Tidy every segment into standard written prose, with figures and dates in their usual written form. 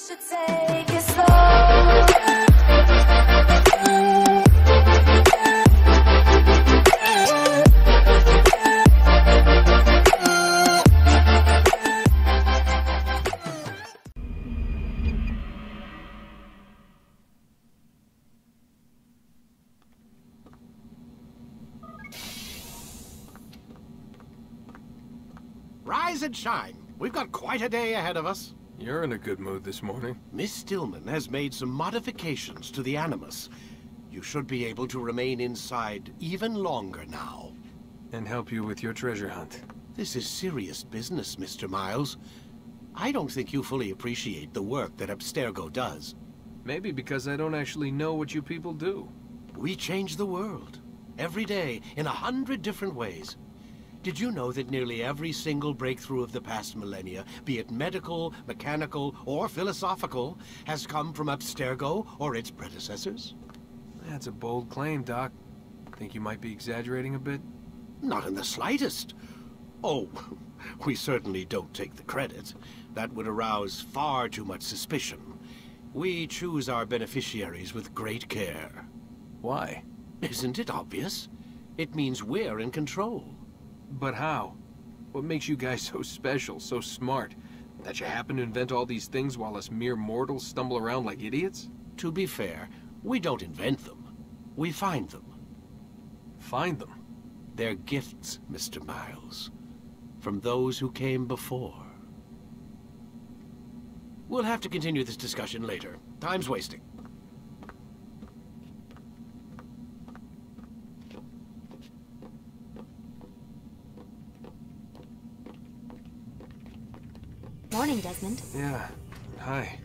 should take it slow. Rise and shine. We've got quite a day ahead of us. You're in a good mood this morning. Miss Stillman has made some modifications to the Animus. You should be able to remain inside even longer now. And help you with your treasure hunt. This is serious business, Mr. Miles. I don't think you fully appreciate the work that Abstergo does. Maybe because I don't actually know what you people do. We change the world. Every day, in 100 different ways. Did you know that nearly every single breakthrough of the past millennia, be it medical, mechanical, or philosophical, has come from Abstergo or its predecessors? That's a bold claim, Doc. Think you might be exaggerating a bit? Not in the slightest. Oh, we certainly don't take the credit. That would arouse far too much suspicion. We choose our beneficiaries with great care. Why? Isn't it obvious? It means we're in control. But how? What makes you guys so special, so smart? That you happen to invent all these things while us mere mortals stumble around like idiots? To be fair, we don't invent them. We find them. Find them? They're gifts, Mr. Miles. From those who came before. We'll have to continue this discussion later. Time's wasting. Morning, Desmond. Yeah. Hi.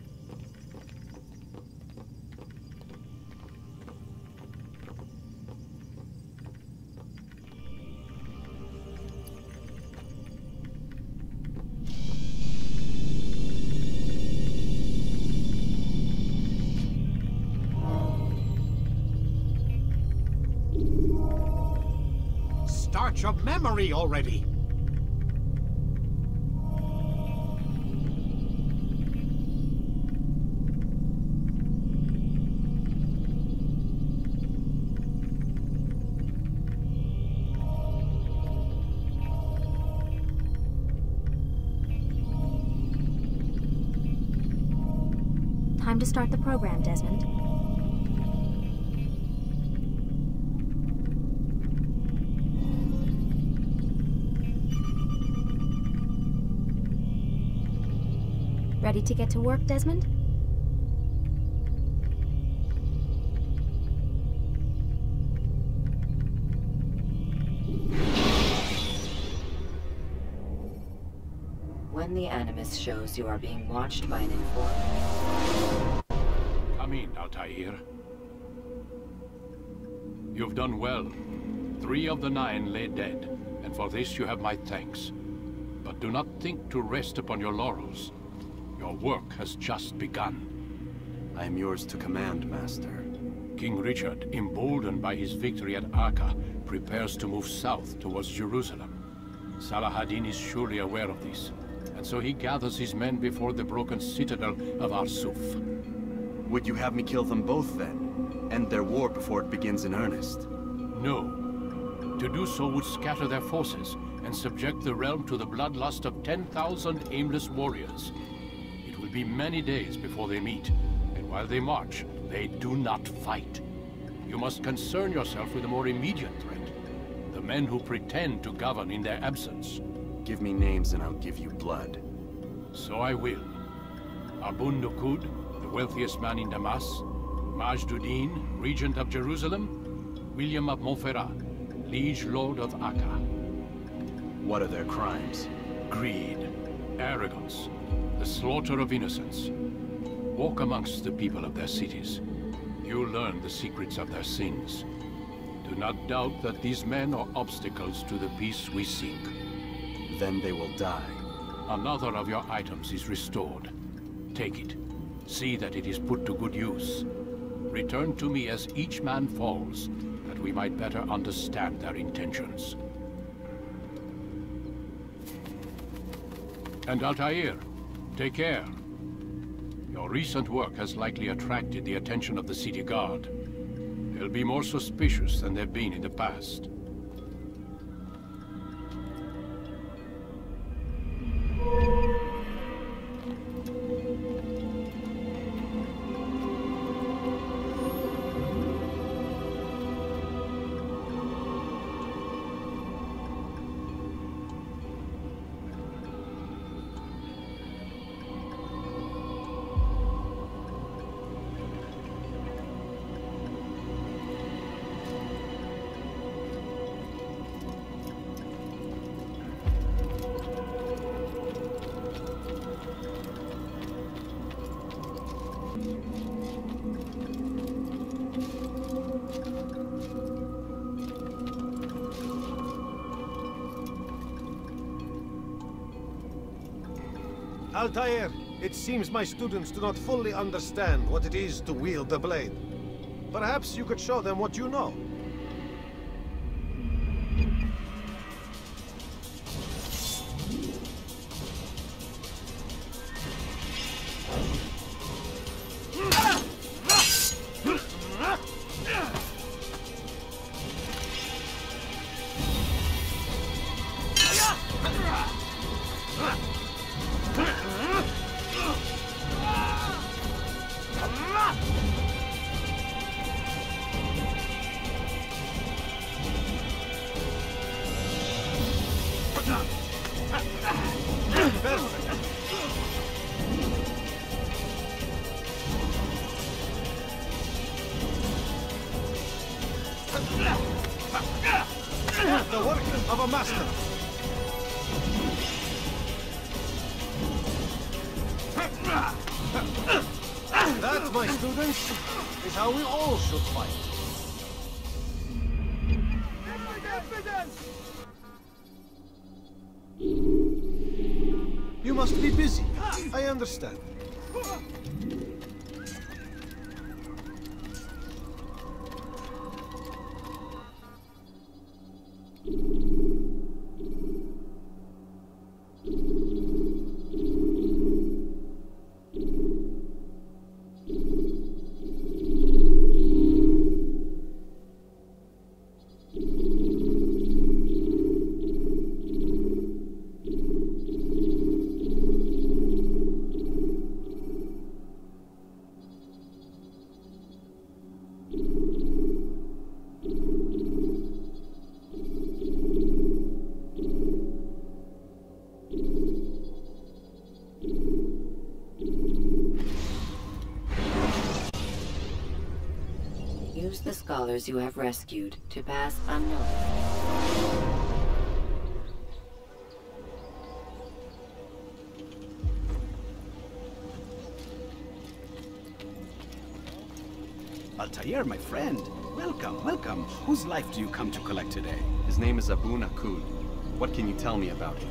Start your memory already! Time to start the program, Desmond. Ready to get to work, Desmond? When the Animus shows you are being watched by an informant. Come in, Altair. You've done well. 3 of the 9 lay dead, and for this you have my thanks. But do not think to rest upon your laurels. Your work has just begun. I am yours to command, Master. King Richard, emboldened by his victory at Acre, prepares to move south towards Jerusalem. Salah-ad-Din is surely aware of this, and so he gathers his men before the broken citadel of Arsuf. Would you have me kill them both, then? End their war before it begins in earnest? No. To do so would scatter their forces, and subject the realm to the bloodlust of 10,000 aimless warriors. It will be many days before they meet, and while they march, they do not fight. You must concern yourself with a more immediate threat. The men who pretend to govern in their absence. Give me names and I'll give you blood. So I will. Abun Nukud, the wealthiest man in Damascus. Majduddin, regent of Jerusalem. William of Montferrat, liege lord of Acre. What are their crimes? Greed, arrogance, the slaughter of innocents. Walk amongst the people of their cities. You'll learn the secrets of their sins. Do not doubt that these men are obstacles to the peace we seek. Then they will die. Another of your items is restored. Take it. See that it is put to good use. Return to me as each man falls, that we might better understand their intentions. And Altair, take care. Your recent work has likely attracted the attention of the city guard. They'll be more suspicious than they've been in the past. Altair, it seems my students do not fully understand what it is to wield the blade. Perhaps you could show them what you know. The work of a master. That, my students, is how we all should fight. You must be busy. I understand. Use the scholars you have rescued to pass unnoticed. Altair, my friend. Welcome, welcome. Whose life do you come to collect today? His name is Abu Nakud. What can you tell me about him?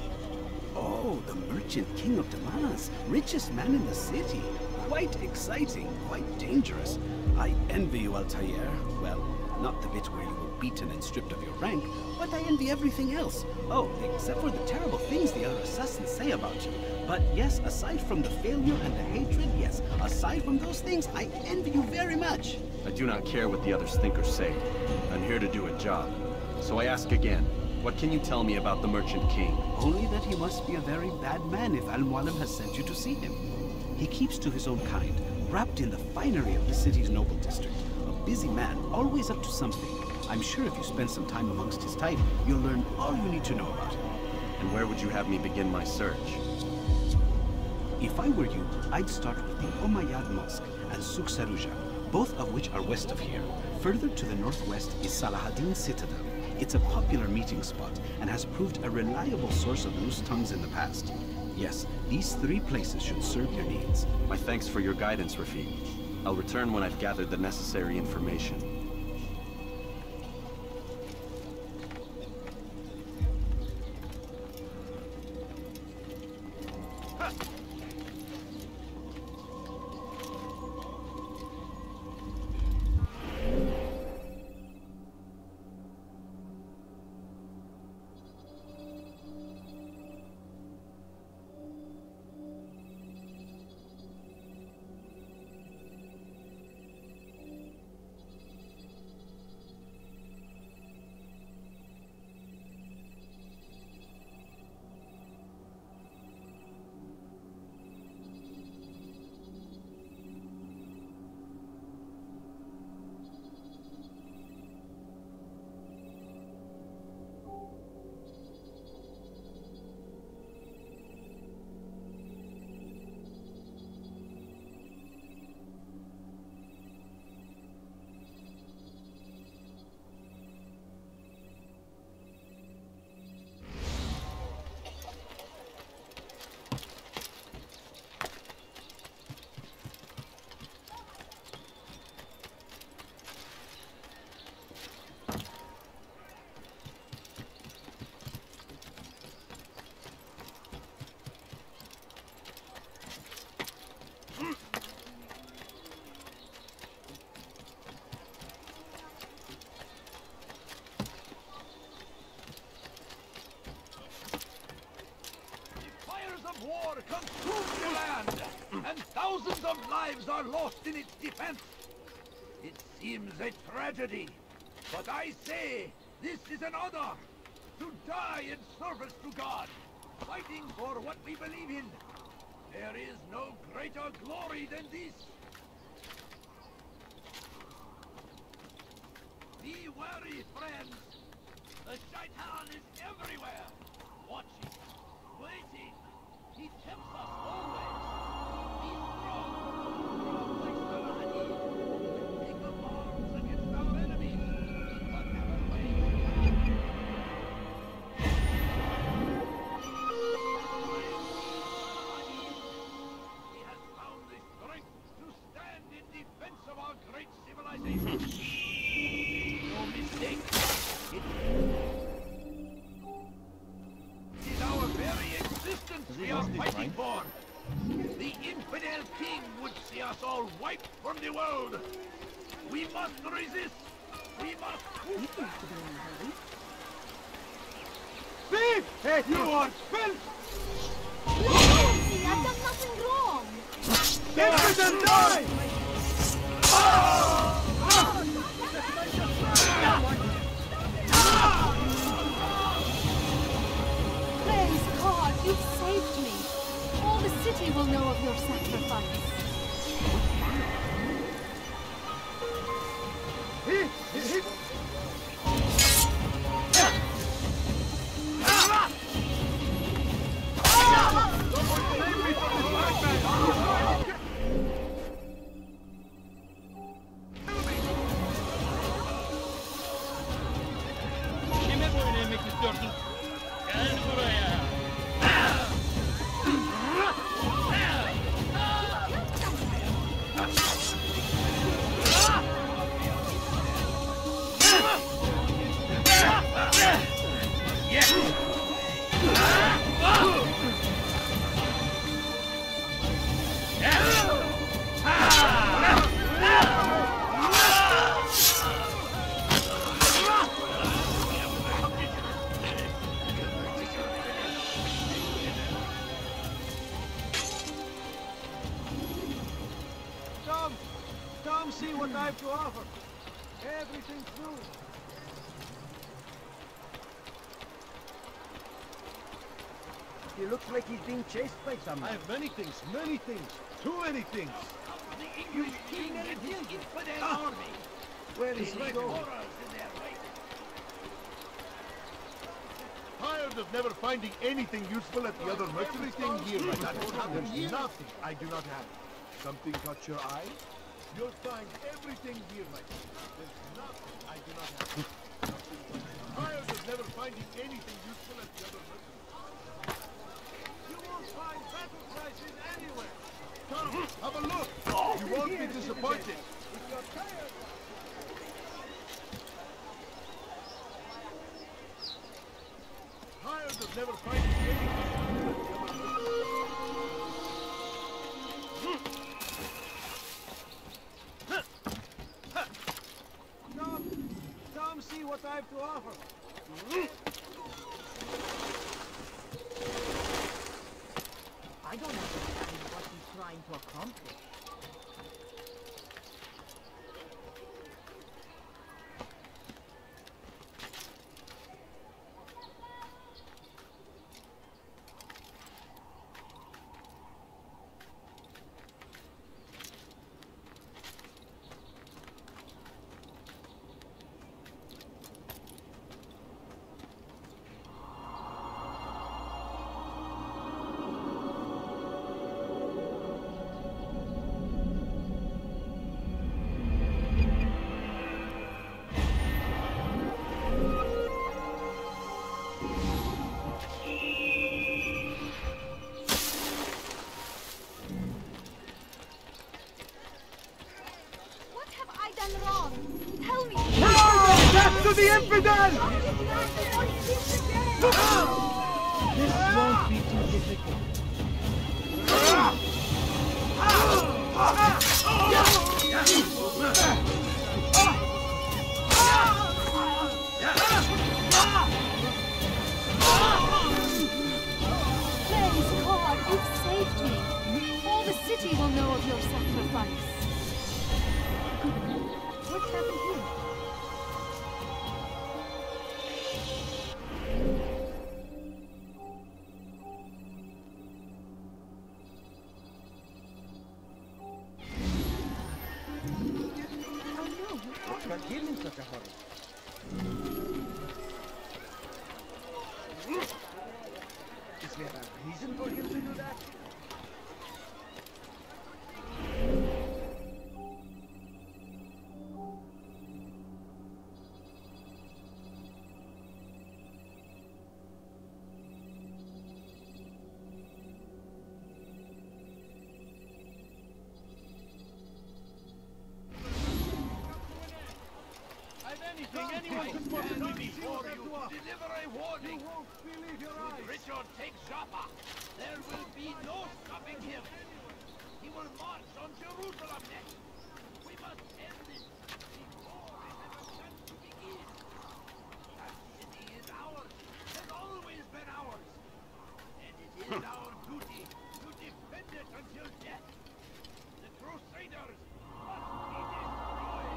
Oh, the merchant king of Damascus. Richest man in the city. Quite exciting, quite dangerous. I envy you, Altair. Well, not the bit where you were beaten and stripped of your rank, but I envy everything else. Oh, except for the terrible things the other assassins say about you. But yes, aside from the failure and the hatred, yes, aside from those things, I envy you very much. I do not care what the others think or say. I'm here to do a job. So I ask again, what can you tell me about the Merchant King? Only that he must be a very bad man if Al-Muallim has sent you to see him. He keeps to his own kind, wrapped in the finery of the city's noble district. A busy man, always up to something. I'm sure if you spend some time amongst his type, you'll learn all you need to know about him. And where would you have me begin my search? If I were you, I'd start with the Umayyad Mosque and Souk Saruja, both of which are west of here. Further to the northwest is Salahaddin Citadel. It's a popular meeting spot and has proved a reliable source of loose tongues in the past. Yes, these three places should serve your needs. My thanks for your guidance, Rafiq. I'll return when I've gathered the necessary information. Thousands of lives are lost in its defense. It seems a tragedy, but I say this is an honor. To die in service to God, fighting for what we believe in. There is no greater glory than this. Be wary, friends. The Shaitan is everywhere, watching, waiting. He tempts us always. Be strong, for a place of Hadid. Take up arms against our enemies. Whatever way we can. He has found the strength to stand in defense of our great civilization. No mistake. It is our very existence we are fighting for. The infidel king would see us all wiped from the world. We must resist. We must. Thief! Hey, you are filth! I've done nothing wrong. Get rid and die! Praise God, you've saved me. All the city will know of your sacrifice. Kime boyun eğmek istiyorsun? Gel buraya. Come see what I have to offer. Everything's new. He looks like he's being chased by someone. I have many things. Too many things. The English king and his infidel army. Where is They he leave going? horrors in their wake. Tired of never finding anything useful at the other mercenary thing here. There's nothing I do not have. Something caught your eye? You'll find everything here, my friend. There's nothing I do not have. Tired of never finding anything useful at the other mercenary. You won't find battle prices anywhere. Come, have a look. You won't be disappointed. If you're tired. Tired of never finding anything. Come see what I have to offer. I don't understand what he's trying to accomplish. To the infidel! This won't be too difficult. Praise God, you've saved me. All All the city will know of your sacrifice. What's happened here? What got him in such a hurry? Is there a reason for him to do that? Anyone can stand before you to deliver a warning. You won't believe your eyes. Should Richard take Joppa, there will be no stopping him. He will march on Jerusalem next. We must end this before it has a chance to begin. That city is ours, has always been ours. And it is our duty to defend it until death. The Crusaders must be destroyed.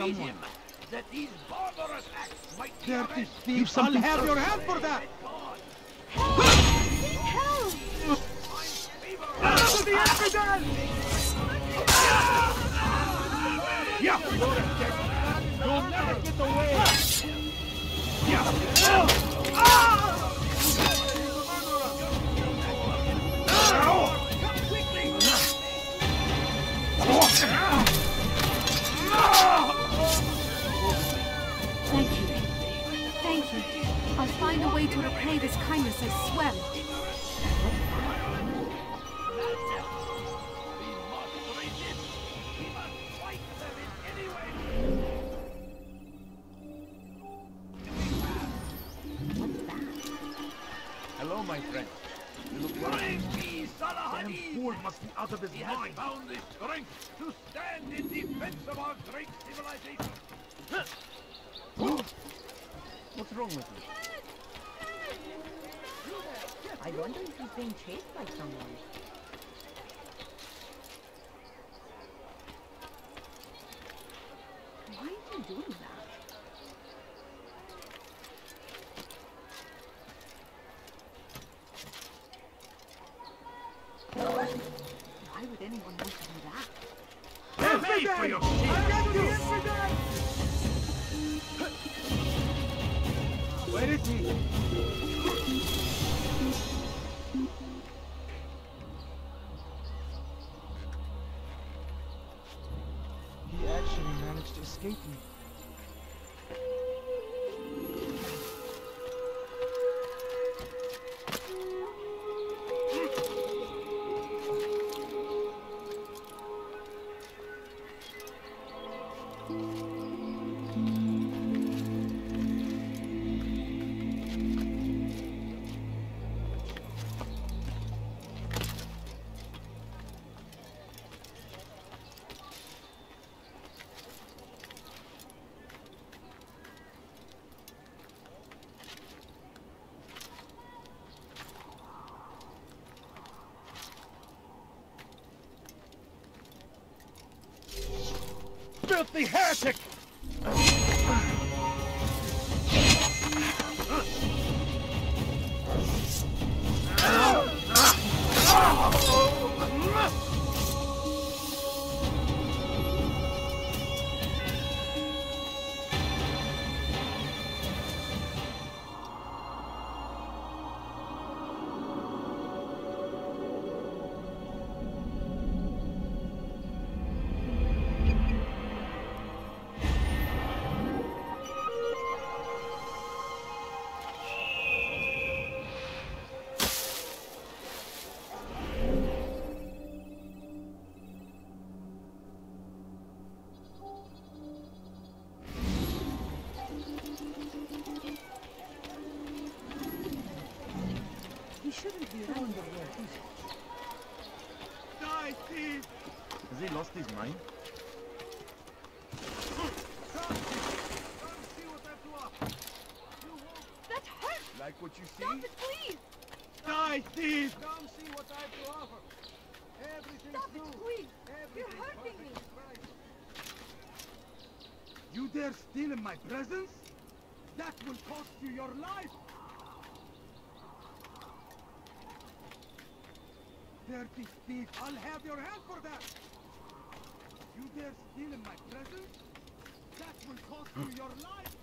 Him, that these barbarous acts might be Dirty thieves, I'll have your hand for that! Help! Help! To the infidel! Yeah! You'll never get away! Thank you. I'll find a way to repay this kindness, I swear it. Hello, my friend. You look damn fool must be out of his mind. Found the strength to stand in defense of our great civilization. What's wrong with you? I wonder if he's being chased by someone. Why is he doing that? Why would anyone want to do that? Pay for your shit! Where is he? He actually managed to escape me. Filthy heretic! Has he lost his mind? That hurts! Like what you see? Stop it, please! Die, thief! Come see what I have to offer. Everything's Stop it, new. please! You're Everything's hurting me! perfect. You dare steal in my presence? That will cost you your life! Dirty thief! I'll have your hand for that! You dare steal in my presence? That will cost you your life!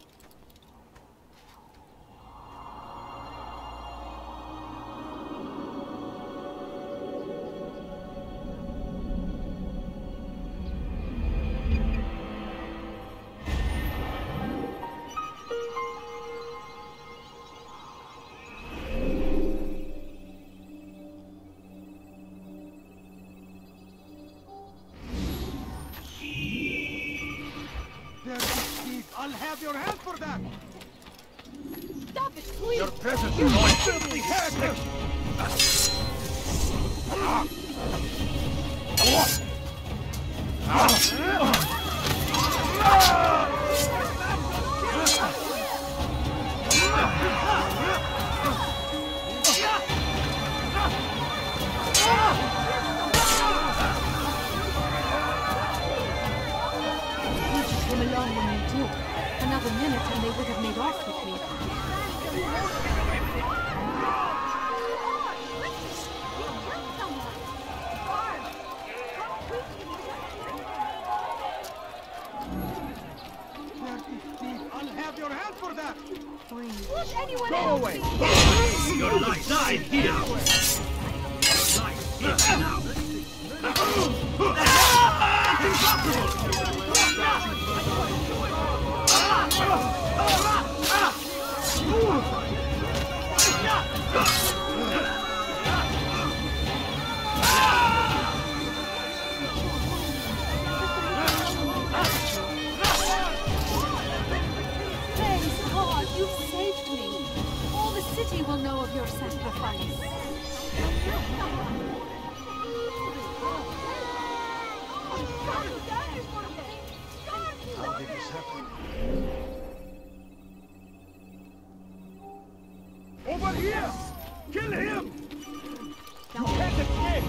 I'll have your hand for that! Stop it, please! Your presence is going filthy heretic! Come along when you do. Another minute and they would have made off with me. I'll have your hand for that! Please. Would anyone Go else away! see? Your life died here! Your life is now! Praise God, you've saved me. All the city will know of your sacrifice. How did this happen? Over here! Kill him! You can't escape!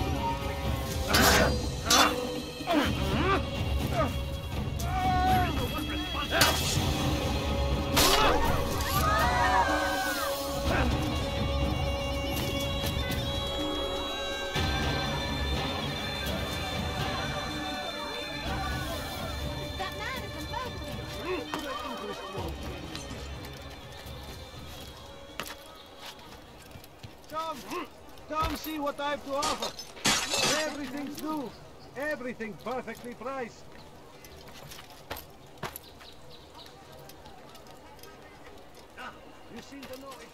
That man is a murderer. Come see what I have to offer. Everything's new. Everything perfectly priced. You seem to know it.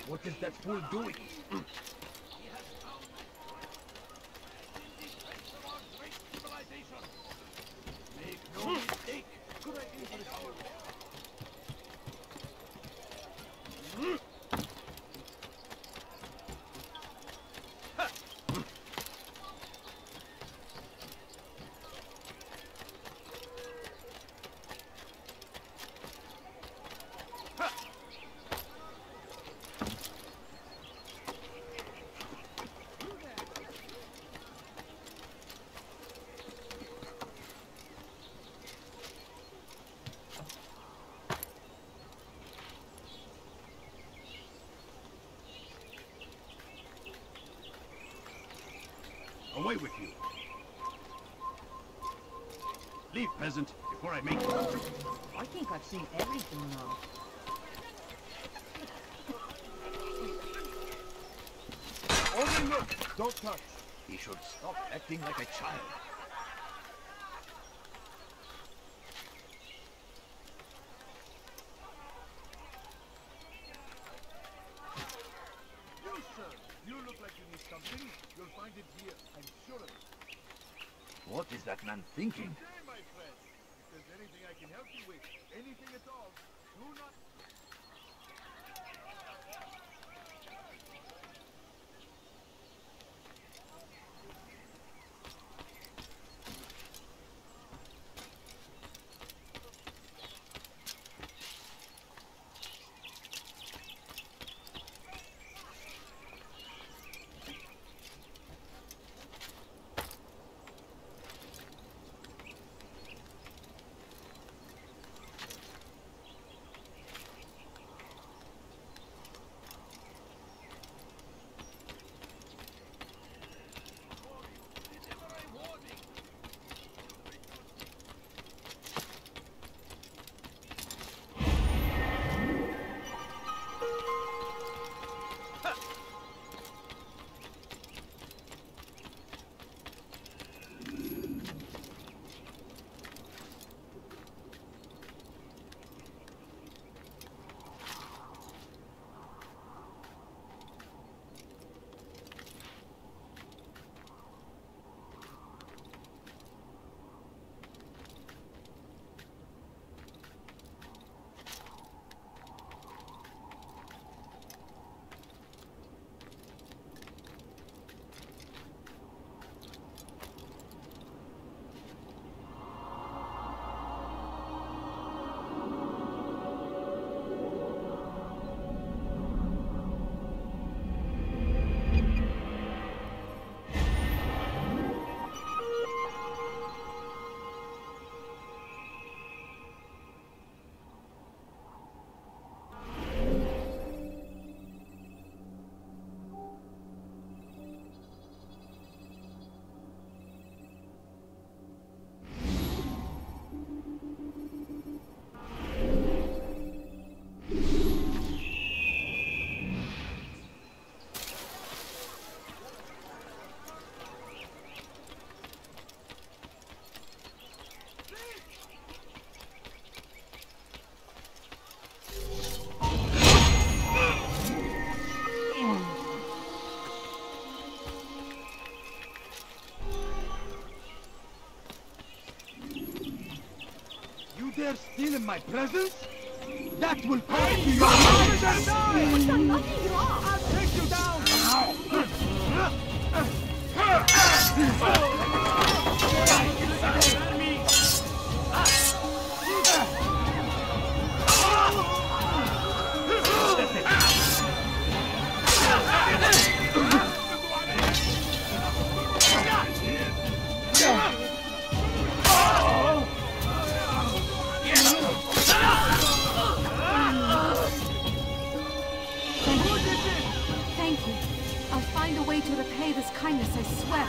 What is that fool doing? Make no mistake. Could I interest you? Away with you! Leave, peasant, before I make you. I think I've seen everything now. Only look, don't touch. He should stop acting like a child. You, sir, you look like you need something. You'll find it here, I'm sure of it. What is that man thinking? Good day, my friend. If there's anything I can help you with, anything at all, do not... dare steal in my presence? That will cost you your life! I'll take you down! Thank you. I'll find a way to repay this kindness, I swear it.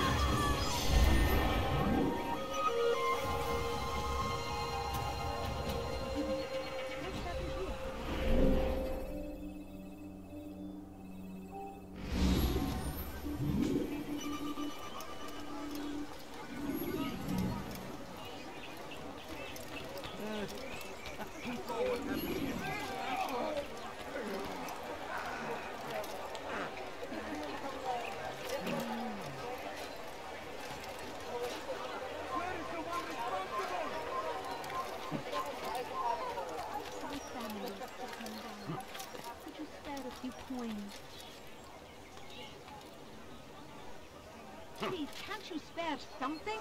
Please, can't you spare something?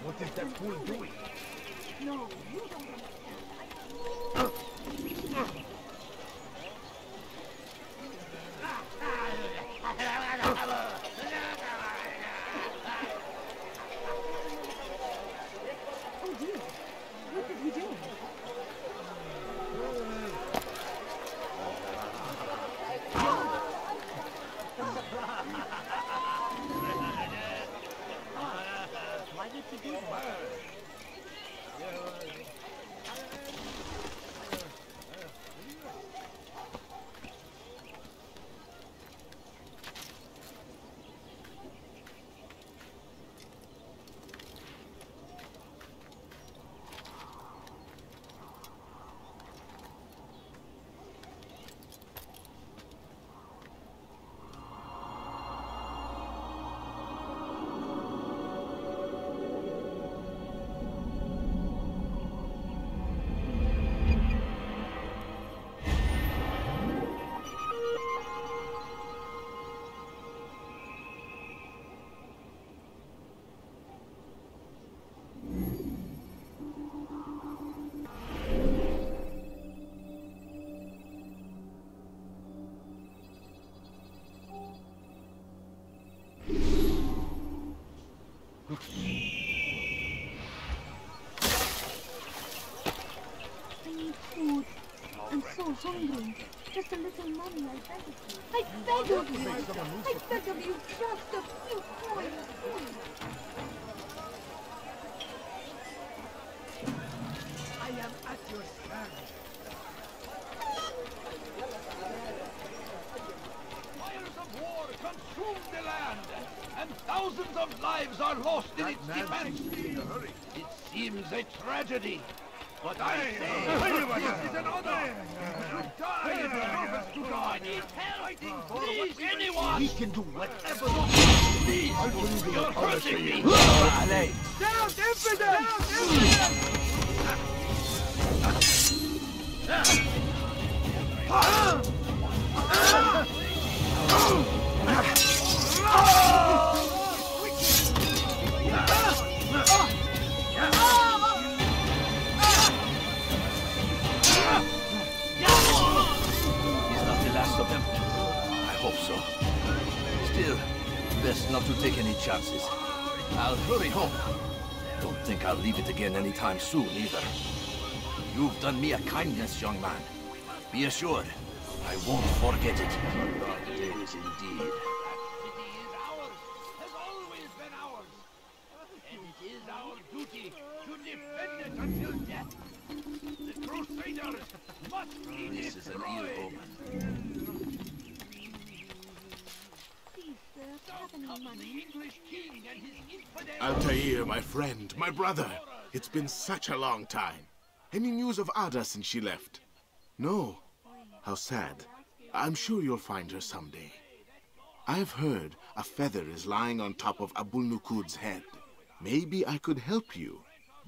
What is that fool doing? No, you don't understand. Oh dear, what did he do? Why did he do that? Hungry. Just a little money, I beg of you. I beg of you! I beg of you, just a few coins, please. I am at your service. Fires of war consume the land, and thousands of lives are lost in its defense. It seems a tragedy. But I say, this is an honor! You die in service to God! I need help! Please, anyone! We can do whatever. Please! You're hurting me! Down, infidel! Of them? I hope so. Still, best not to take any chances. I'll hurry home. Don't think I'll leave it again anytime soon, either. You've done me a kindness, young man. Be assured, I won't forget it. Dark days indeed. It is ours, has always been ours. And it is our duty to defend it until death. The Crusaders must be destroyed. This is an ill omen. Altair, my friend, my brother. It's been such a long time. Any news of Ada since she left? No. How sad. I'm sure you'll find her someday. I've heard a feather is lying on top of Abul Nukud's head. Maybe I could help you.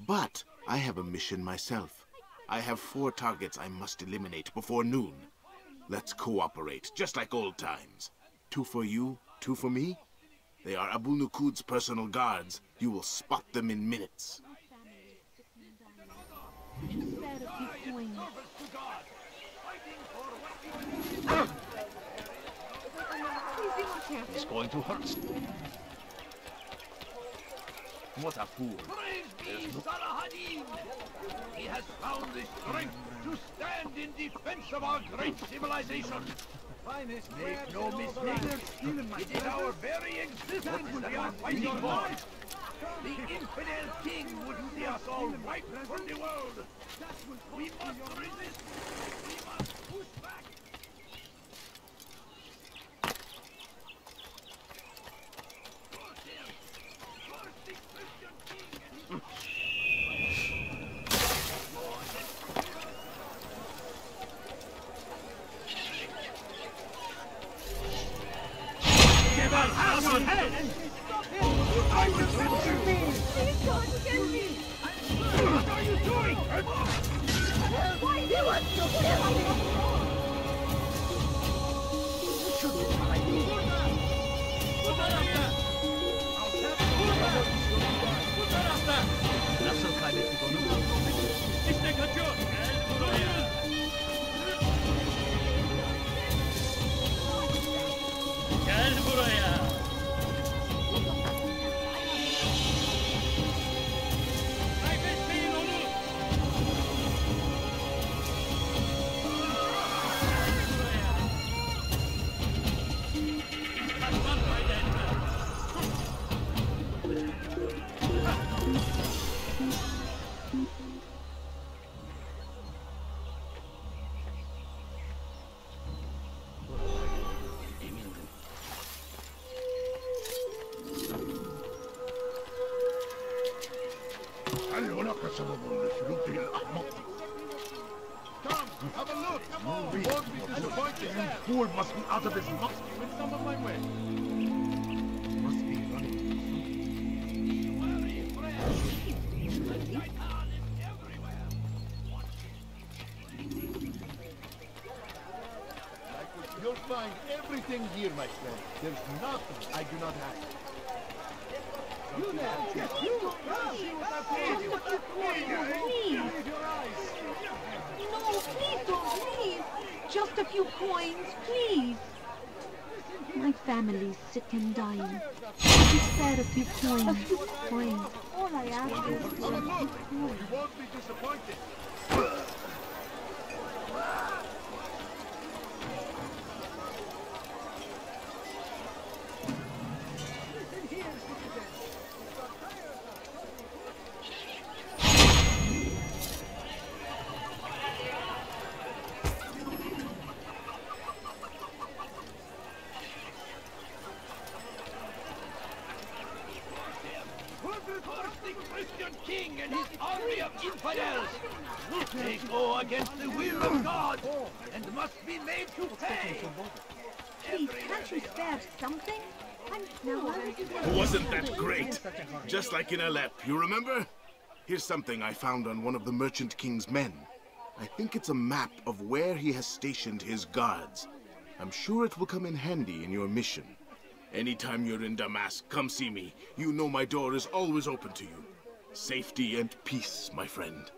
But I have a mission myself. I have 4 targets I must eliminate before noon. Let's cooperate, just like old times. 2 for you, 2 for me? They are Abu Nukud's personal guards. You will spot them in minutes. It's going to hurt. What a fool. Praise be Salahadin! He has found the strength to stand in defense of our great civilization. Make no mistake, it is our very existence that we are fighting for. The infidel king would see us all wiped from the world. We must resist. We must push back. Nasıl kaybettik onu? İşte kaçıyor. Gel buraya. Kaybetmeyin onu. Kaçman fayda etmez. Come, have a look. Come on. We won't be disappointed. You fool must be out of his mind. With some of my way. Must be running. You'll find everything here, my friend. There's nothing I do not have. You there! Yes, you! See what I paid you! Please! No, please don't leave! Just a few coins, please! My family's sick and dying. Just spare a few coins. A few coins. All I ask is Have a look! You won't be disappointed. Christian king and his army of infidels. They go against the will of God and must be made to pay. Please, can't you spare something? Wasn't that great? Just like in Alep, you remember? Here's something I found on one of the Merchant King's men. I think it's a map of where he has stationed his guards. I'm sure it will come in handy in your mission. Anytime you're in Damascus, come see me. You know my door is always open to you. Safety and peace, my friend.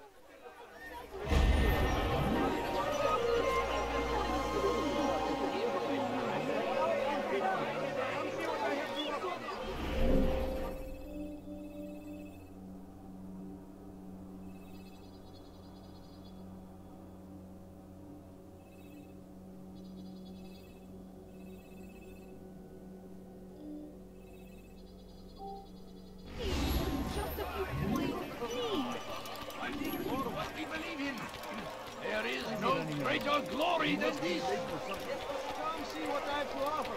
There is no greater glory than this. Come see what I have to offer.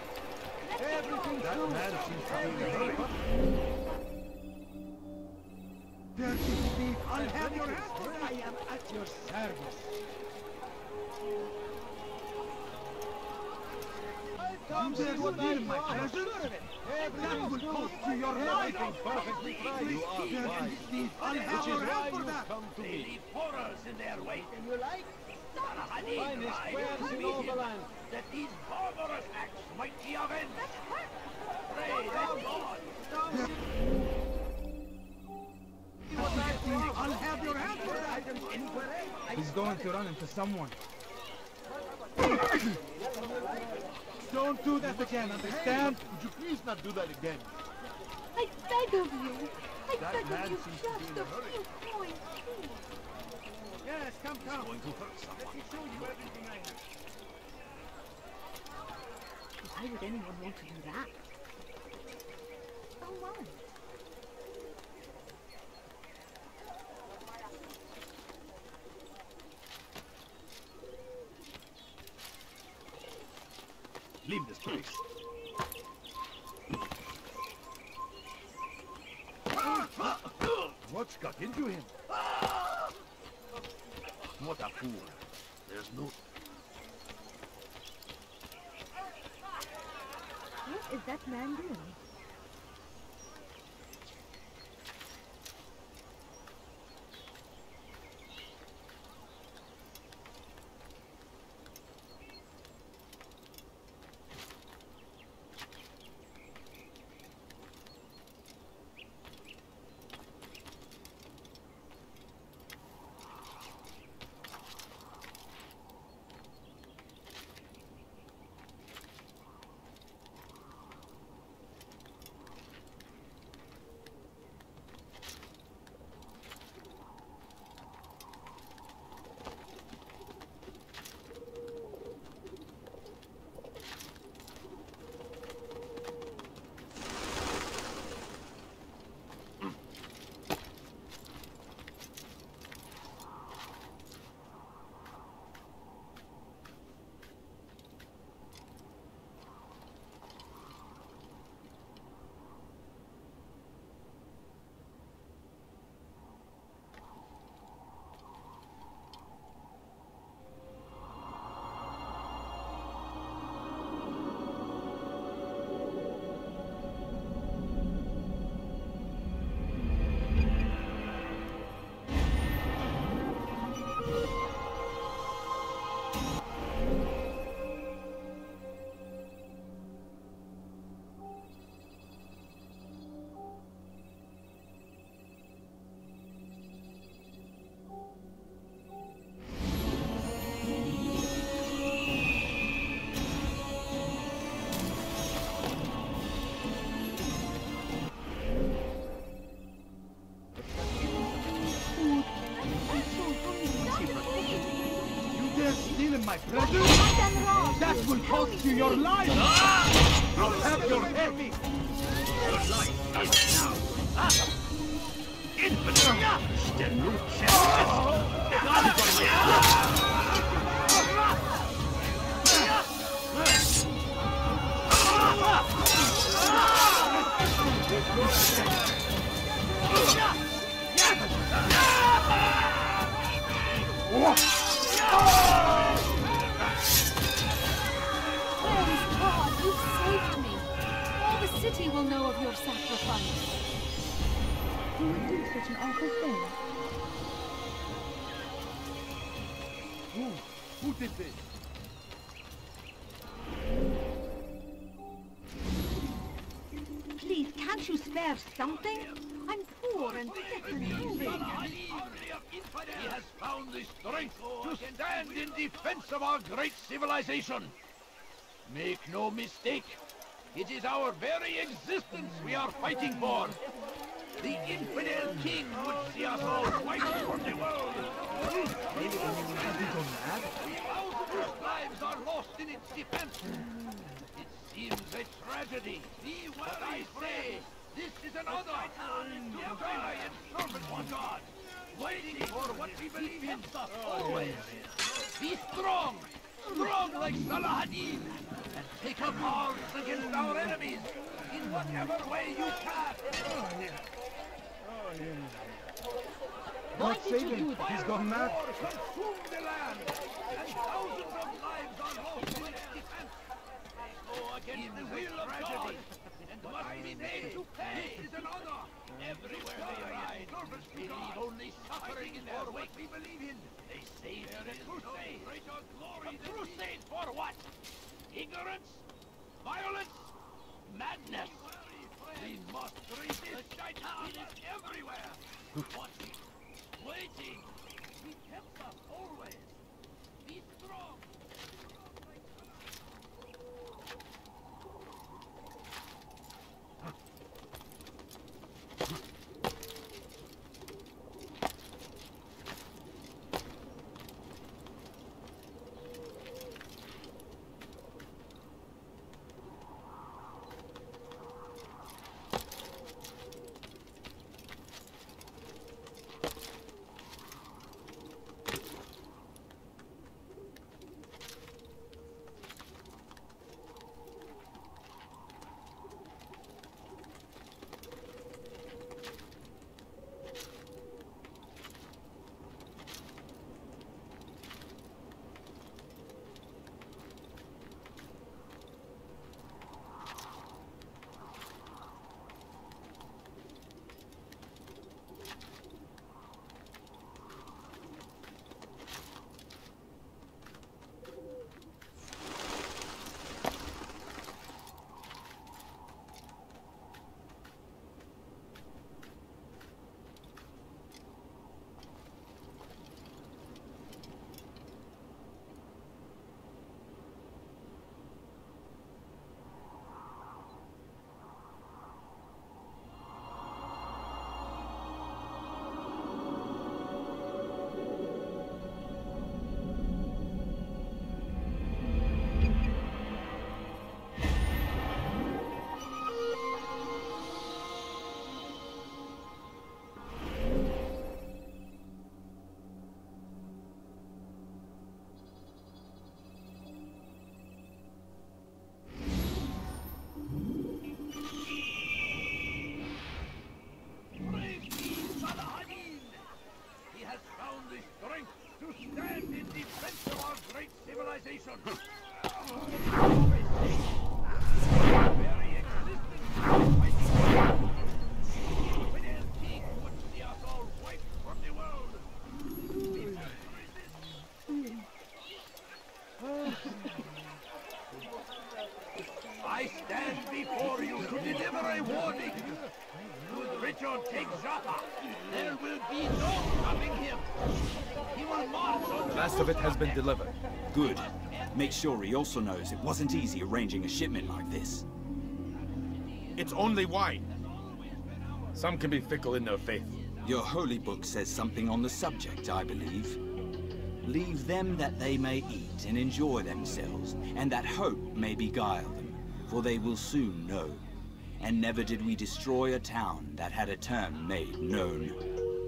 Everything that man seems to be in a hurry. There is indeed. I'll have your answer. I am at your service. I You dare steal my treasure? That will cost you your life. Perfectly right. You are right. I'll have your hand for that. They leave horrors in their wake. And you like? Finest wares in all the land. That these barbarous acts might be avenged. Pray that God. I'll have your hand for that. He's going to run into someone. Don't do that again, understand? Would you please not do that again? I beg of you. I That beg man of you seems to be just in a a hurry. few points, please. Yes, come. Going to hurt someone. Let me show you everything I have. Why would anyone want to do that? Oh, well. Leave this place. What's got into him? What a fool. There's no... What is that man doing? My brother? That will cost you your life! I'll have your head! Your life is now. Infidel! He will know of your sacrifice. Who would do such an awful thing? Who did this? Please, can't you spare something? I'm poor and sick and hungry. He has found the strength to stand in defense of our great civilization. Make no mistake. It is our very existence we are fighting for. The infidel king would see us all wiped from the world. Thousands of lives are lost in its defense. It seems a tragedy. But I say, this is another. To die and servant to God, waiting for what we believe in. Always. Be strong. Strong like Saladin. And take up arms against our enemies in whatever way you can. Why did you do that? He's gone mad. Consume the land, and thousands of lives are lost in its defense. against the will of God and must be made to pay. This is an honor. Everywhere they ride, they leave only suffering in their wake. We believe in. They say there is crusade. A crusade for what? Ignorance? Violence? Madness? We must resist. The Shaitan is everywhere. Watching. Waiting. He tempts us always. Be strong. I stand before you to deliver a warning. Should Richard take Jaffa, there will be no stopping him. He will march on. The last of it has been delivered. Good. Make sure he also knows it wasn't easy arranging a shipment like this. It's only wine. Some can be fickle in their faith. Your holy book says something on the subject, I believe. Leave them that they may eat and enjoy themselves, and that hope may beguile them, for they will soon know. And never did we destroy a town that had a term made known.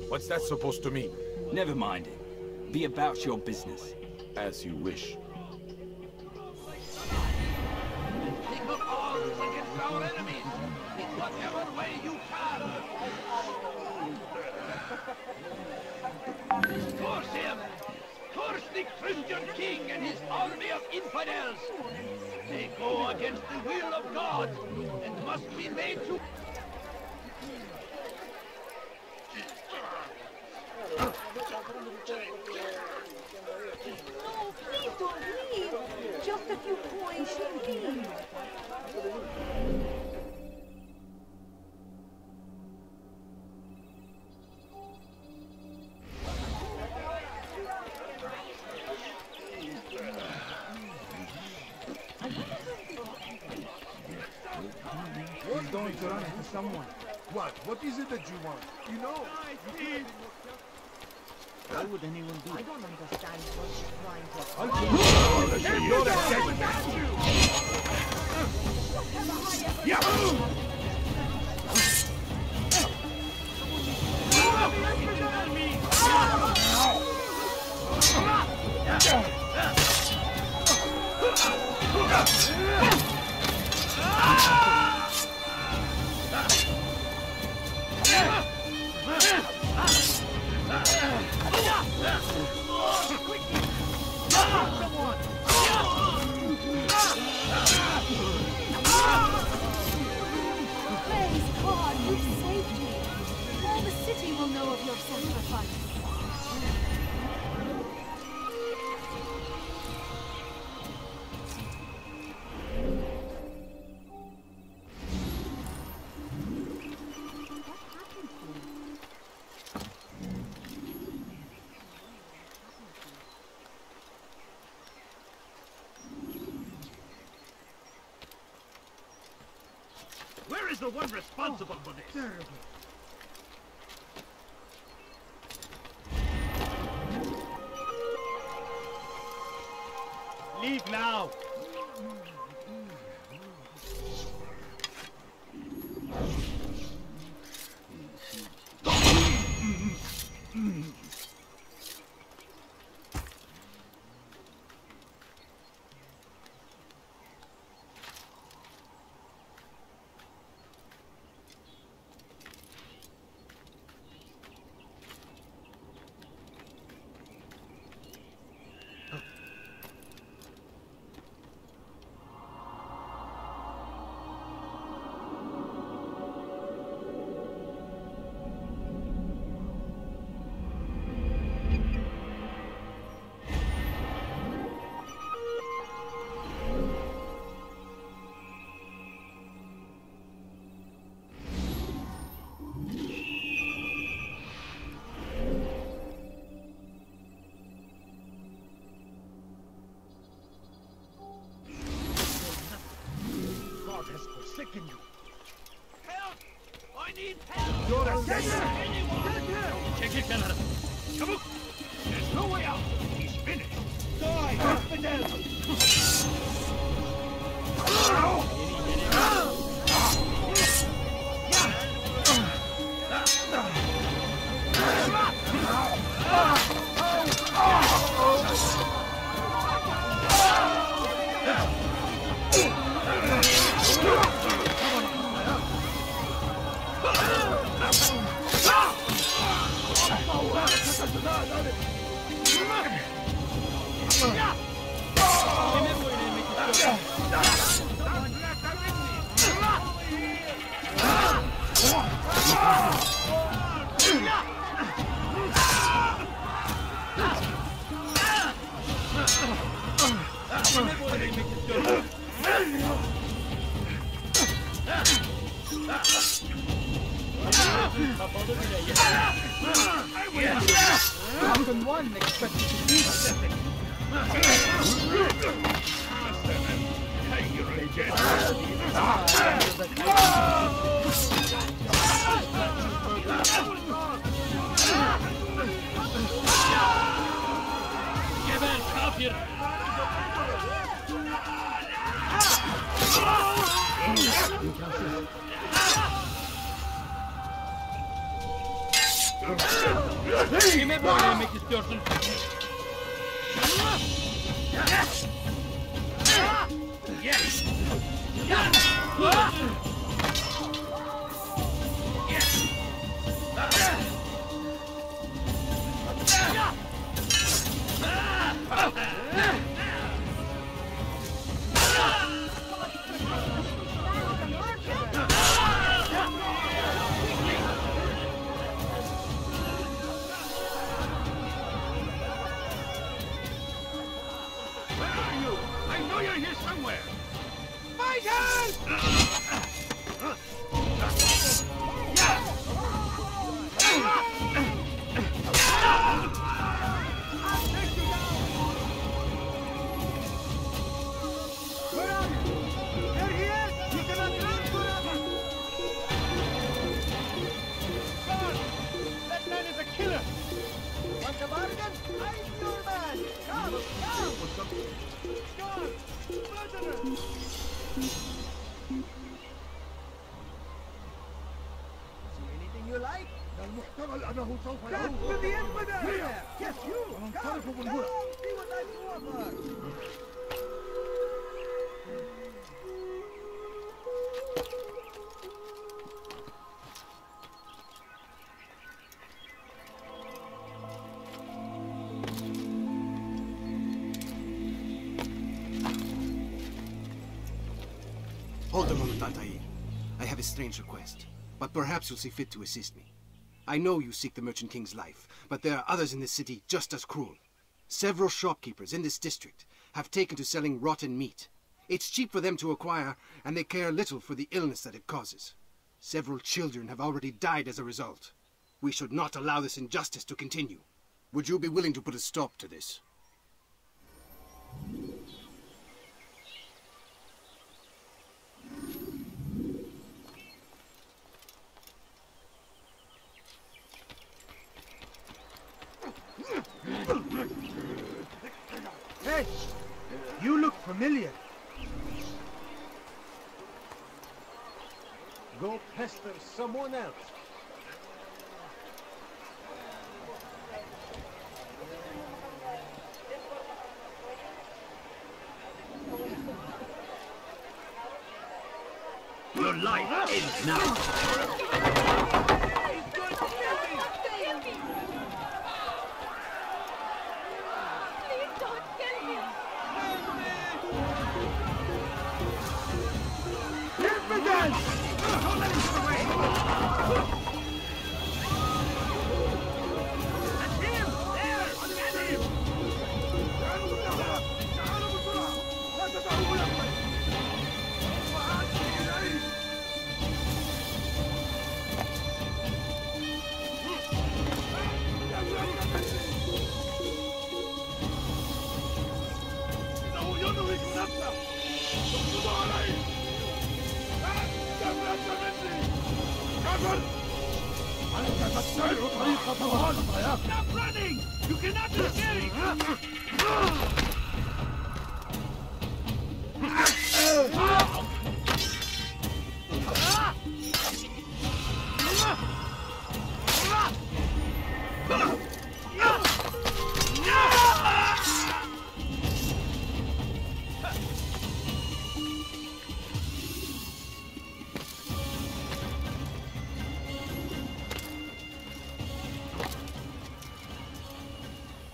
What's that supposed to mean? Never mind it. Be about your business. As you wish. Think of arms against our enemies in whatever way you can. Curse him! Curse the Christian king and his army of infidels! They go against the will of God and must be made to... No, please don't leave. Just a few coins, please. He's going to run into someone. What? What is it that you want? You know, Why would anyone do it? I don't understand what you're trying to... Yahoo! God, you've saved me. All the city will know of your sacrifice. Where is the one responsible for this? Terrible. Leave now! Has forsaken you. Help! I need help! You're a Anyone! Teşekkürler. Çabuk! There's no way out. He's finished. Die, infidel! How can one expect you to do something? Kime böyle yemek istiyorsun? Yes. Hold a moment, Altair. I have a strange request. but perhaps you'll see fit to assist me. I know you seek the Merchant King's life, but there are others in this city just as cruel. Several shopkeepers in this district have taken to selling rotten meat. It's cheap for them to acquire, and they care little for the illness that it causes. Several children have already died as a result. We should not allow this injustice to continue. Would you be willing to put a stop to this? Hey! You look familiar. Go pester someone else. Your life ends now. Stop running! You cannot escape!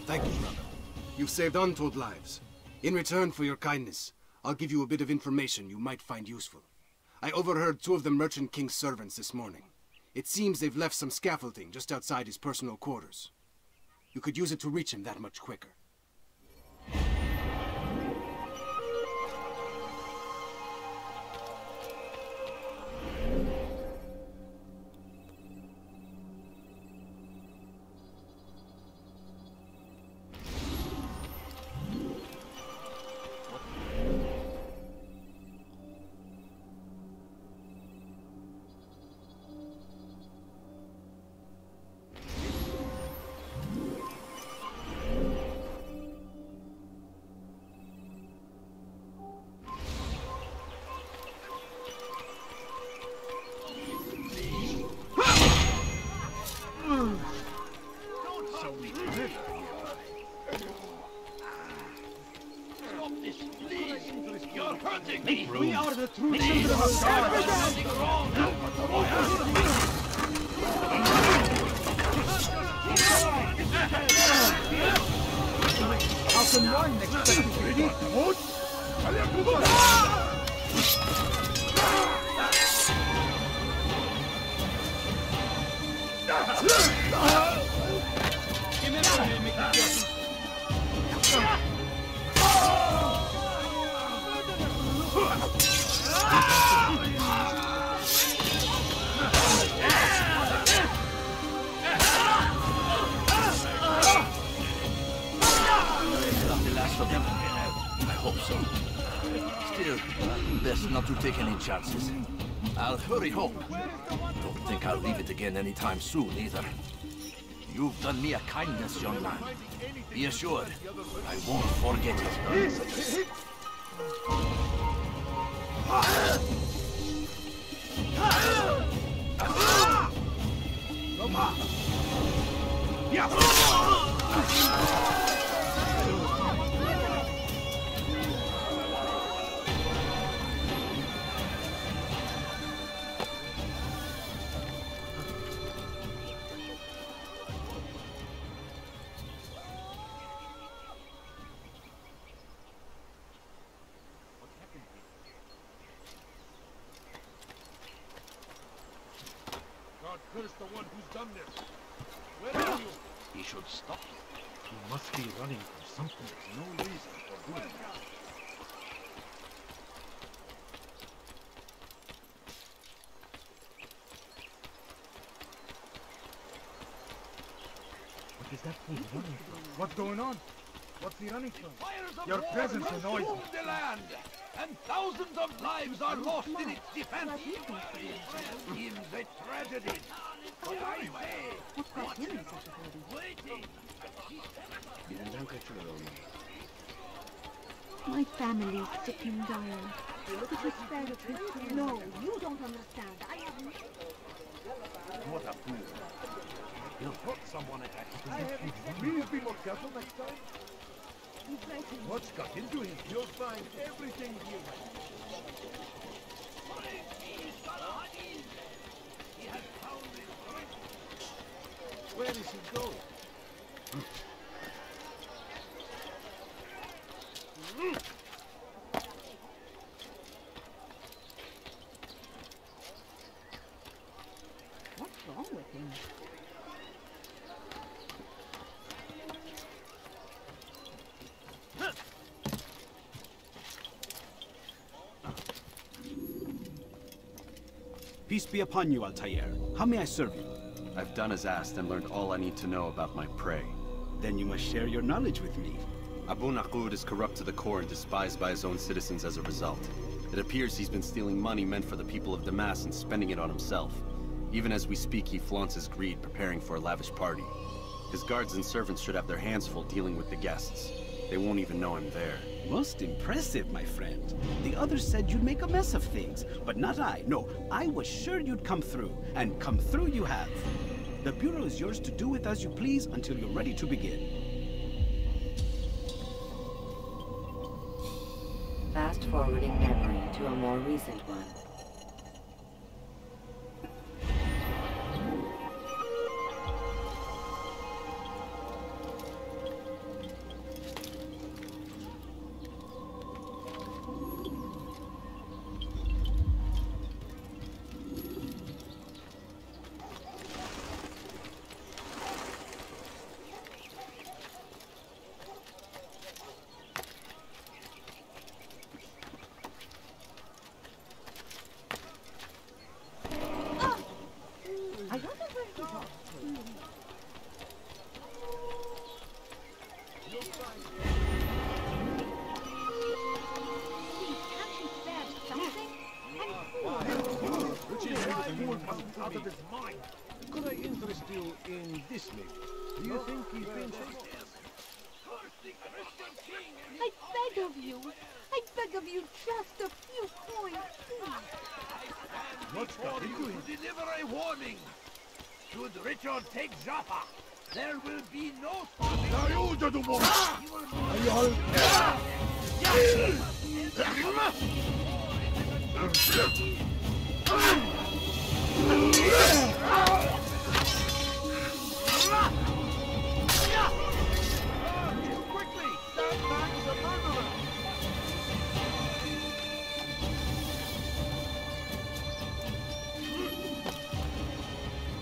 Thank you, brother. You've saved untold lives. In return for your kindness, I'll give you a bit of information you might find useful. I overheard two of the Merchant King's servants this morning. It seems they've left some scaffolding just outside his personal quarters. You could use it to reach him that much quicker. We are the true children of God. How can one expect to defeat the I hope so. Still, best not to take any chances. I'll hurry home. Don't think I'll leave it again anytime soon, either. You've done me a kindness, young man. Be assured, I won't forget it. God curse the one who's done this. Where are you? He should stop. He must be running from something. There's no reason for doing that. What is that fool running from? What's going on? What's he running from? Fires of Your war presence annoys me. consume the land, and thousands of lives are lost in its defense. It seems a tragedy, but I say, waiting. My family's sick and dying. It is fair to... No, you don't understand. I have no... What a fool. He'll hurt someone at that. Please be more careful next time. What's got into him? You'll find everything here. Where does he go? What's wrong with him? Peace be upon you, Altair. How may I serve you? I've done as asked and learned all I need to know about my prey. Then you must share your knowledge with me. Abu Naqud is corrupt to the core and despised by his own citizens as a result. It appears he's been stealing money meant for the people of Damascus and spending it on himself. Even as we speak, he flaunts his greed, preparing for a lavish party. His guards and servants should have their hands full dealing with the guests. They won't even know I'm there. Most impressive, my friend. The others said you'd make a mess of things, but not I. No, I was sure you'd come through, and come through you have. The Bureau is yours to do with as you please until you're ready to begin. Fast-forwarding memory to a more recent one. Out of his mind. Could I interest you in this maybe? Do you think he's been I beg of you. I beg of you just a few coins, please. What's got into him? Deliver a warning. Should Richard take Jaffa, there will be no Ayrıca du bu. Quickly! That man is a murderer!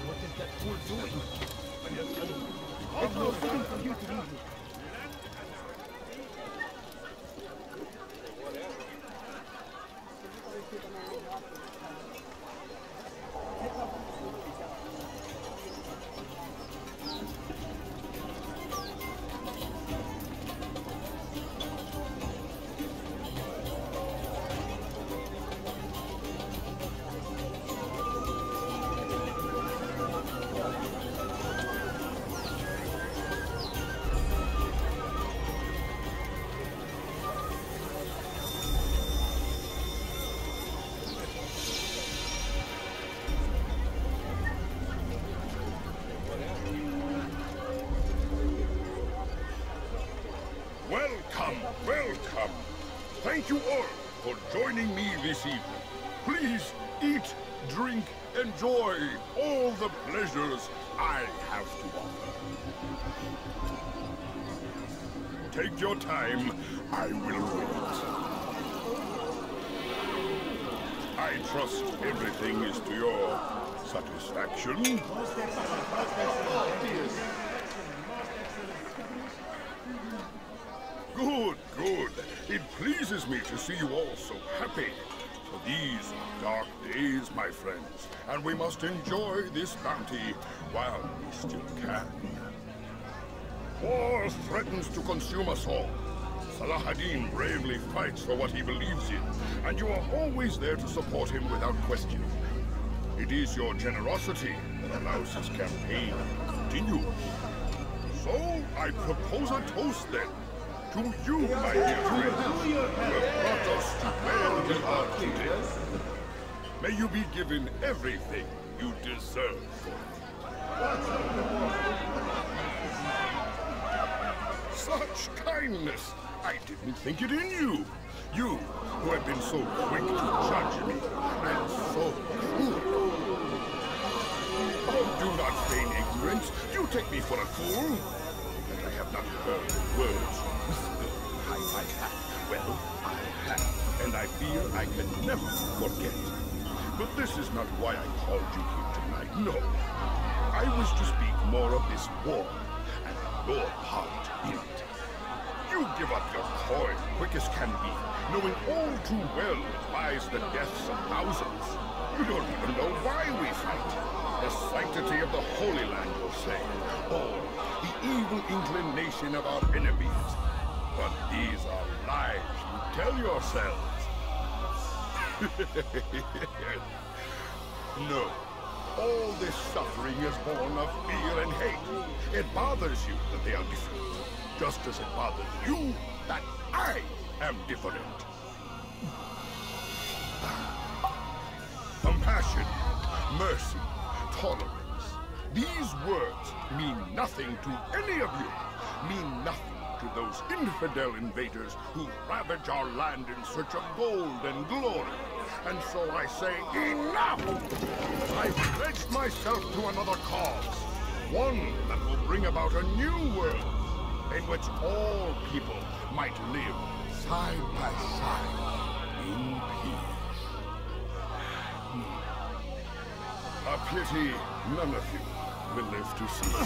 What is that fool doing? There's no reason for you to leave me. Welcome, welcome. Thank you all for joining me this evening. Please eat, drink, enjoy all the pleasures I have to offer. Take your time, I will wait. I trust everything is to your Satisfaction? Good, good. It pleases me to see you all so happy. For these are dark days, my friends, and we must enjoy this bounty while we still can. War threatens to consume us all. Salah ad-Din bravely fights for what he believes in, and you are always there to support him without question. It is your generosity that allows his campaign to continue. So, I propose a toast then. To you, my dear friends, who have brought us to where we are today. May you be given everything you deserve for it. Such kindness! I didn't think it in you. You, who have been so quick to judge me, and so cruel. Oh, do not feign ignorance. You take me for a fool. And I have not heard words whispered behind my back. Well, I have, and I fear I can never forget. But this is not why I called you here tonight, no. I wish to speak more of this war, and your part in it. You give up your coin quick as can be, knowing all too well it buys the deaths of thousands. You don't even know why we fight. The sanctity of the Holy Land, you'll say, or the evil inclination of our enemies. But these are lies you tell yourselves. No, all this suffering is born of fear and hate. It bothers you that they are different, just as it bothers you that I am different. Compassion, mercy, tolerance. These words mean nothing to any of you. Mean nothing to those infidel invaders who ravage our land in search of gold and glory. And so I say, enough! I've pledged myself to another cause. One that will bring about a new world in which all people might live side by side in peace. A pity none of you will live to see it.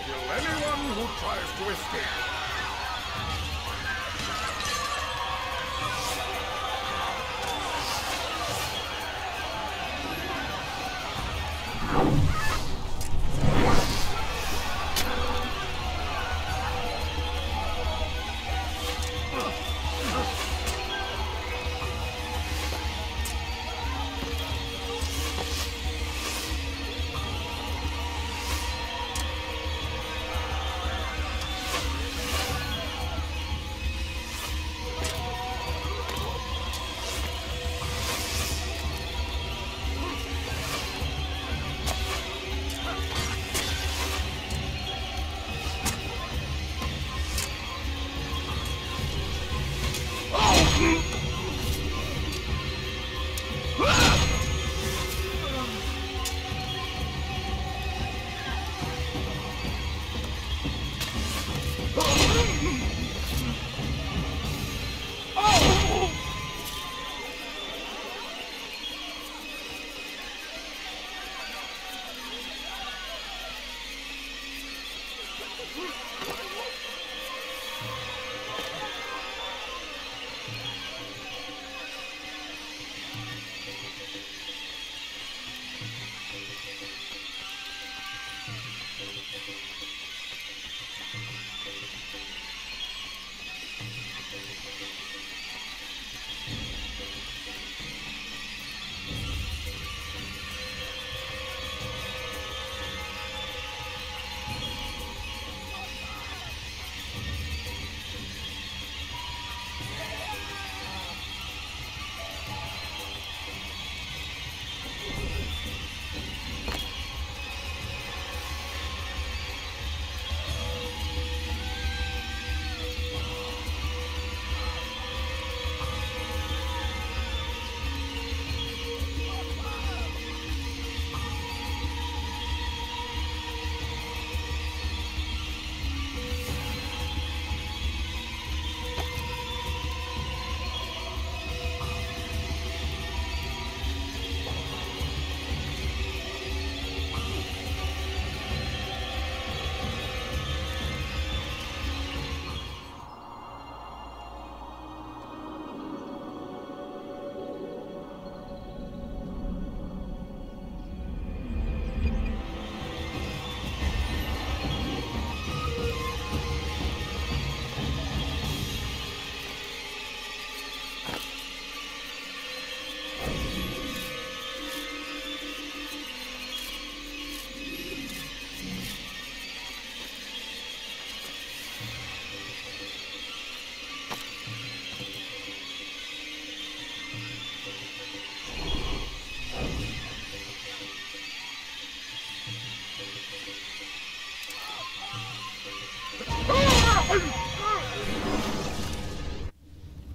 Kill anyone who tries to escape.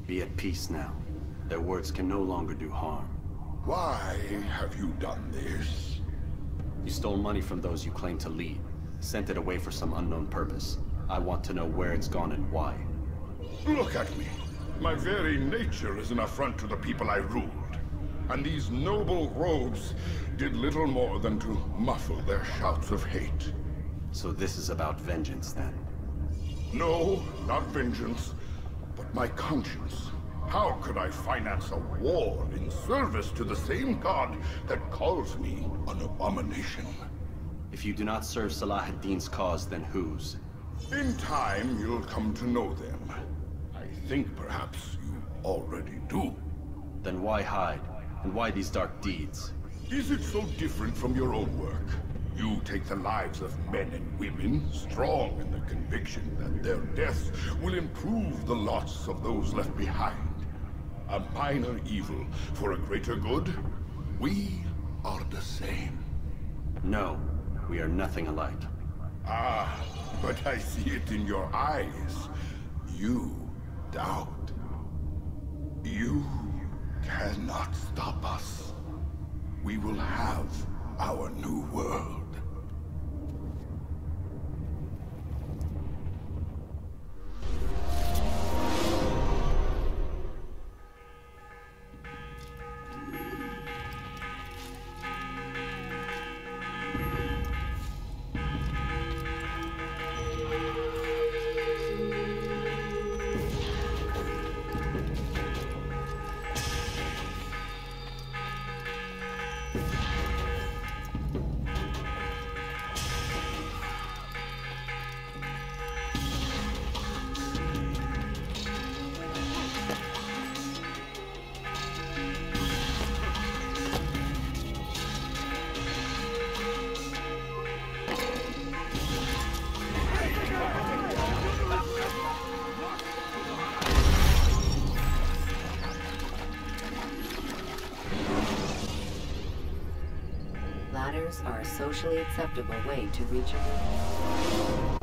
Be at peace now. Their words can no longer do harm. Why have you done this? You stole money from those you claim to lead, sent it away for some unknown purpose. I want to know where it's gone and why. Look at me. My very nature is an affront to the people I ruled. And these noble robes did little more than to muffle their shouts of hate. So this is about vengeance, then? No, not vengeance, but my conscience. How could I finance a war in service to the same god that calls me an abomination? If you do not serve Salah ad-Din's cause, then whose? In time, you'll come to know them. I think perhaps you already do. Then why hide? And why these dark deeds? Is it so different from your own work? You take the lives of men and women, strong in the conviction that their deaths will improve the lots of those left behind. A minor evil for a greater good? We are the same. No, we are nothing alike. Ah, but I see it in your eyes. You doubt. You cannot stop us. We will have our new world. Ladders are a socially acceptable way to reach a goal.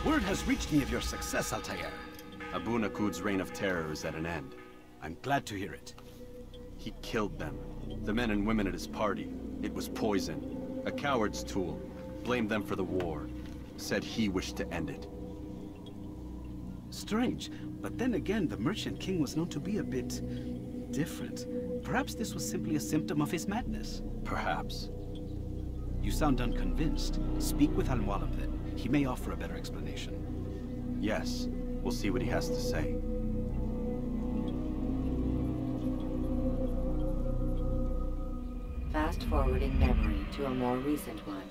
Word has reached me of your success, Altair. Abu Nakud's reign of terror is at an end. I'm glad to hear it. He killed them. The men and women at his party. It was poison. A coward's tool. Blamed them for the war. Said he wished to end it. Strange, but then again, the Merchant King was known to be a bit different. Perhaps this was simply a symptom of his madness. Perhaps. You sound unconvinced. Speak with Al-Muallim then. He may offer a better explanation. Yes. We'll see what he has to say. Fast-forwarding memory to a more recent one.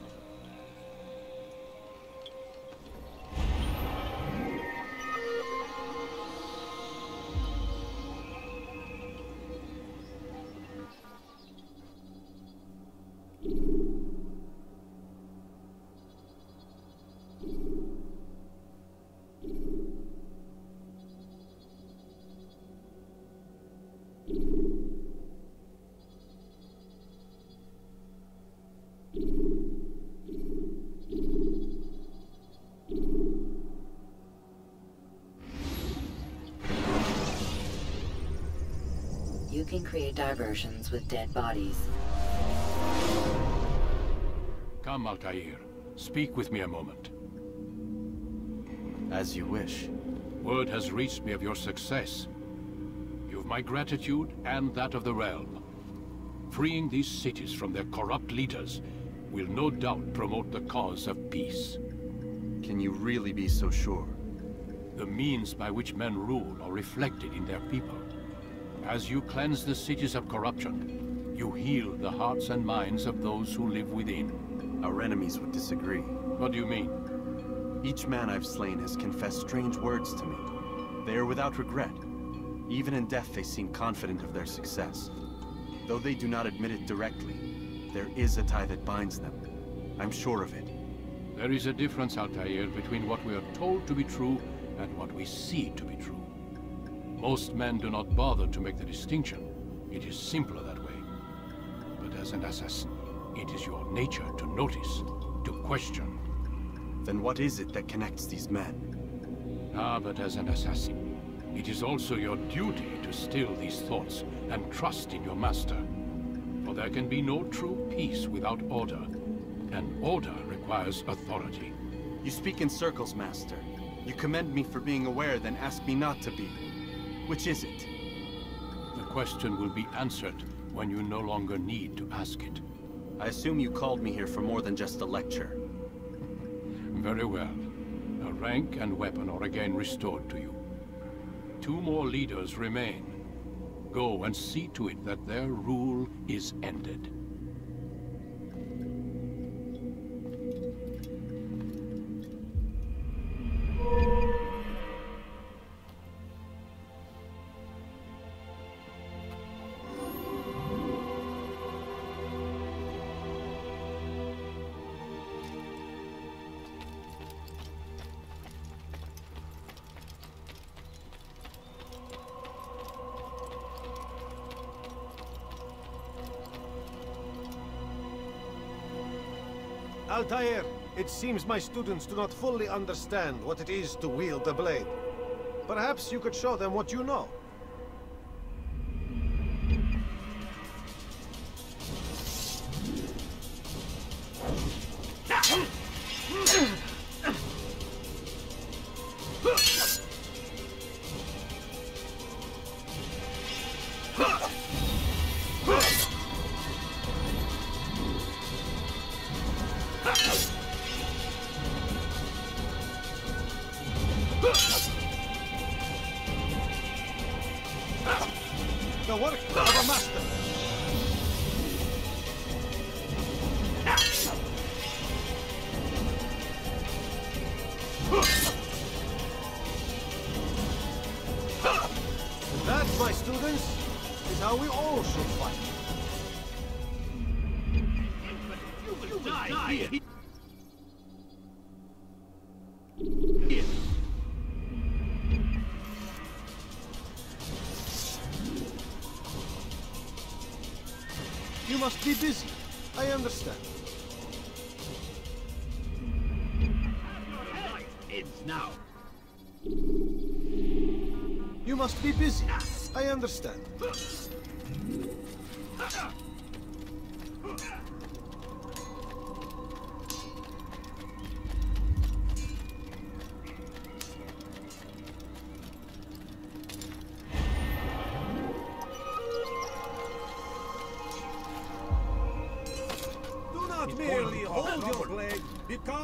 can create diversions with dead bodies. Come, Altair. Speak with me a moment. As you wish. Word has reached me of your success. You've my gratitude and that of the realm. Freeing these cities from their corrupt leaders will no doubt promote the cause of peace. Can you really be so sure? The means by which men rule are reflected in their people. As you cleanse the cities of corruption, you heal the hearts and minds of those who live within. Our enemies would disagree. What do you mean? Each man I've slain has confessed strange words to me. They are without regret. Even in death they seem confident of their success. Though they do not admit it directly, there is a tie that binds them. I'm sure of it. There is a difference, Altair, between what we are told to be true and what we see to be true. Most men do not bother to make the distinction. It is simpler that way. But as an assassin, it is your nature to notice, to question. Then what is it that connects these men? Ah, but as an assassin, it is also your duty to still these thoughts and trust in your master. For there can be no true peace without order, and order requires authority. You speak in circles, master. You commend me for being aware, then ask me not to be. Which is it? The question will be answered when you no longer need to ask it. I assume you called me here for more than just a lecture. Very well. A rank and weapon are again restored to you. 2 more leaders remain. Go and see to it that their rule is ended. Altair, it seems my students do not fully understand what it is to wield the blade. Perhaps you could show them what you know. The work of a master. And that, my students, is how we all should fight. You will die here. You must be busy. I understand. Ends now. You must be busy. I understand. Do not merely hold your blade, become